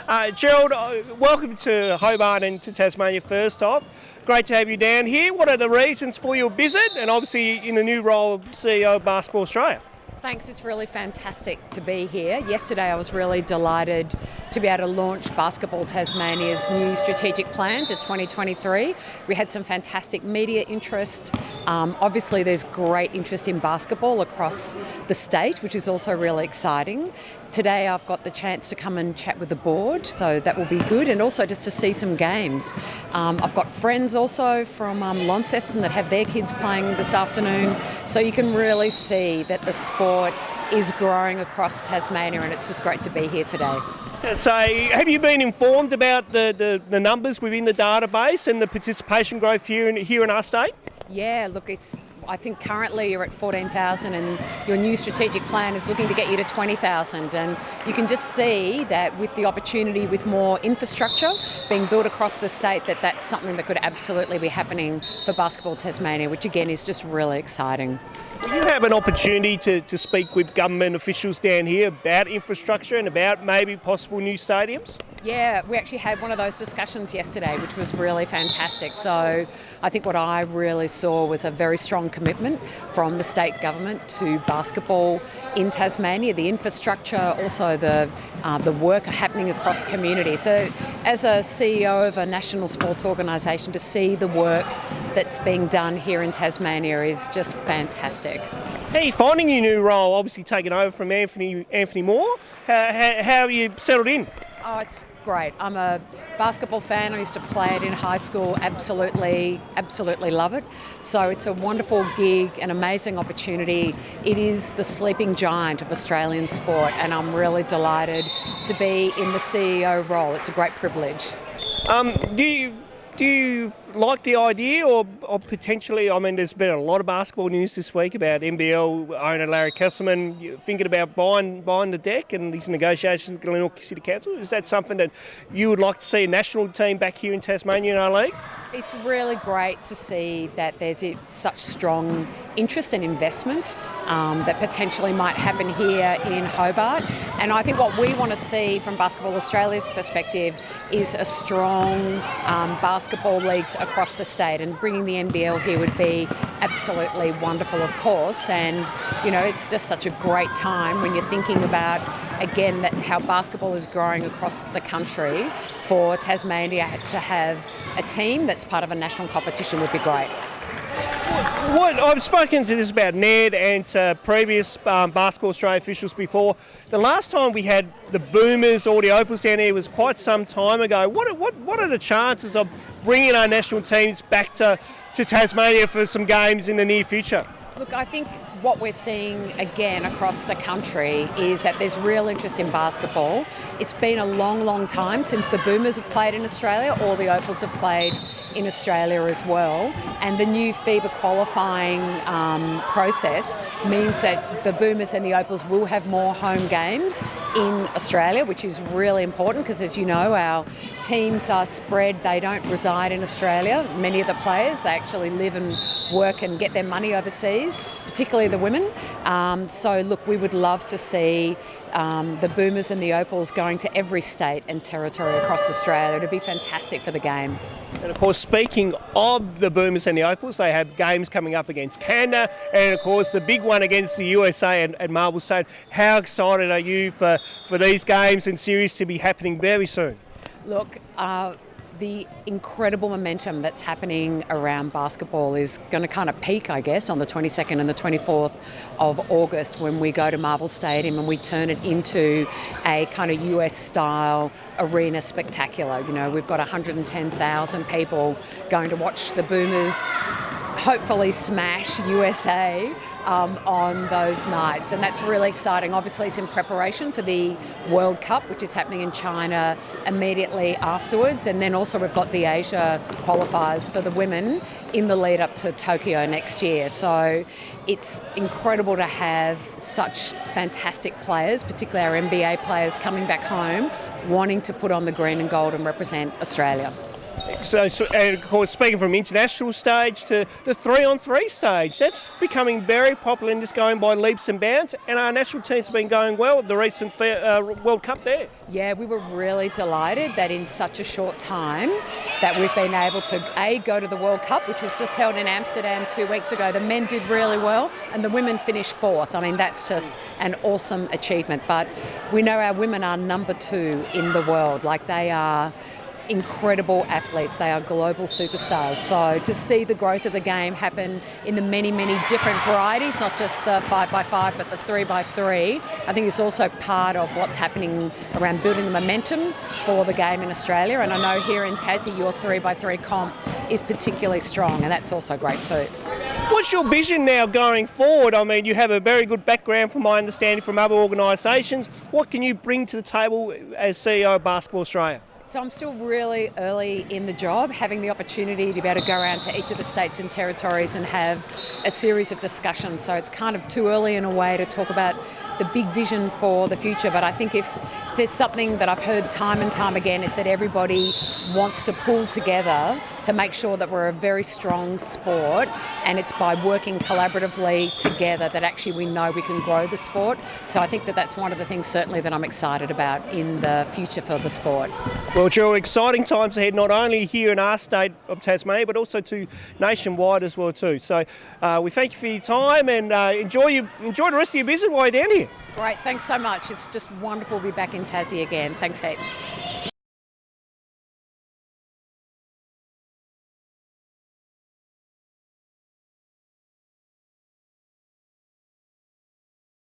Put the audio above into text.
Jerril, welcome to Hobart and to Tasmania first off. Great to have you down here. What are the reasons for your visit and obviously in the new role of CEO of Basketball Australia? Thanks, it's really fantastic to be here. Yesterday I was really delighted to be able to launch Basketball Tasmania's new strategic plan to 2023. We had some fantastic media interest. Obviously there's great interest in basketball across the state, which is also really exciting. Today I've got the chance to come and chat with the board, so that will be good, and also just to see some games. I've got friends also from Launceston that have their kids playing this afternoon, so you can really see that the sport is growing across Tasmania, and it's just great to be here today. So have you been informed about the numbers within the database and the participation growth here in our state? Yeah, look, I think currently you're at 14,000 and your new strategic plan is looking to get you to 20,000, and you can just see that with the opportunity with more infrastructure being built across the state, that's something that could absolutely be happening for Basketball Tasmania, which again is just really exciting. Will you have an opportunity to speak with government officials down here about infrastructure and about maybe possible new stadiums? Yeah, we actually had one of those discussions yesterday, which was really fantastic. So I think what I really saw was a very strong commitment from the state government to basketball in Tasmania, the infrastructure, also the work happening across community. So as a CEO of a national sports organisation, to see the work that's being done here in Tasmania is just fantastic. How are you finding your new role, obviously taking over from Anthony Moore? How are you settled in? Oh, it's great. I'm a basketball fan. I used to play it in high school. Absolutely love it. So it's a wonderful gig, an amazing opportunity. It is the sleeping giant of Australian sport, and I'm really delighted to be in the CEO role. It's a great privilege. Do you like the idea or potentially, I mean, there's been a lot of basketball news this week about NBL owner Larry Kesselman thinking about buying the deck and these negotiations with Glenelg City Council. Is that something that you would like to see a national team back here in Tasmania in our league? It's really great to see that there's such strong interest and investment that potentially might happen here in Hobart. And I think what we want to see from Basketball Australia's perspective is a strong basketball leagues across the state, and bringing the NBL here would be absolutely wonderful, of course. And, you know, it's just such a great time when you're thinking about, again, that how basketball is growing across the country. For Tasmania to have a team that's part of a national competition would be great. I've spoken to this about Ned and to previous Basketball Australia officials before. The last time we had the Boomers or the Opals down here was quite some time ago. What are the chances of bringing our national teams back to Tasmania for some games in the near future? Look, I think what we're seeing again across the country is that there's real interest in basketball. It's been a long time since the Boomers have played in Australia, or the Opals have played in Australia as well, and the new FIBA qualifying process means that the Boomers and the Opals will have more home games in Australia, which is really important because, as you know, our teams are spread. They don't reside in Australia. Many of the players, they actually live and work and get their money overseas, particularly the women. So look, we would love to see the Boomers and the Opals going to every state and territory across Australia. It'd be fantastic for the game. And of course, speaking of the Boomers and the Opals, they have games coming up against Canada and of course the big one against the USA at Marble Stone. How excited are you for these games and series to be happening very soon? Look, the incredible momentum that's happening around basketball is going to kind of peak, I guess, on the 22nd and the 24th of August when we go to Marvel Stadium and we turn it into a kind of US-style arena spectacular. You know, we've got 110,000 people going to watch the Boomers hopefully smash USA on those nights, and that's really exciting. Obviously it's in preparation for the World Cup, which is happening in China immediately afterwards, and then also we've got the Asia qualifiers for the women in the lead up to Tokyo next year. So it's incredible to have such fantastic players, particularly our NBA players, coming back home wanting to put on the green and gold and represent Australia. And of course, speaking from international stage to the 3-on-3 stage, that's becoming very popular and just going by leaps and bounds. And our national teams have been going well at the recent World Cup there. Yeah, we were really delighted that in such a short time that we've been able to go to the World Cup, which was just held in Amsterdam 2 weeks ago. The men did really well and the women finished fourth. I mean, that's just an awesome achievement. But we know our women are number 2 in the world. Like, they are incredible athletes. They are global superstars. So to see the growth of the game happen in the many, many different varieties, not just the 5x5 but the 3x3, I think is also part of what's happening around building the momentum for the game in Australia. And I know here in Tassie your 3x3 comp is particularly strong, and that's also great too. What's your vision now going forward? I mean, you have a very good background from my understanding from other organisations. What can you bring to the table as CEO of Basketball Australia? So I'm still really early in the job, having the opportunity to be able to go around to each of the states and territories and have a series of discussions. So it's kind of too early in a way to talk about the big vision for the future. But I think if there's something that I've heard time and time again, it's that everybody wants to pull together to make sure that we're a very strong sport, and it's by working collaboratively together that actually we know we can grow the sport. So I think that that's one of the things certainly that I'm excited about in the future for the sport. Well, Jerril, exciting times ahead, not only here in our state of Tasmania, but also to nationwide as well too. So we thank you for your time, and enjoy the rest of your visit while you're down here. Great, thanks so much. It's just wonderful to be back in Tassie again. Thanks heaps.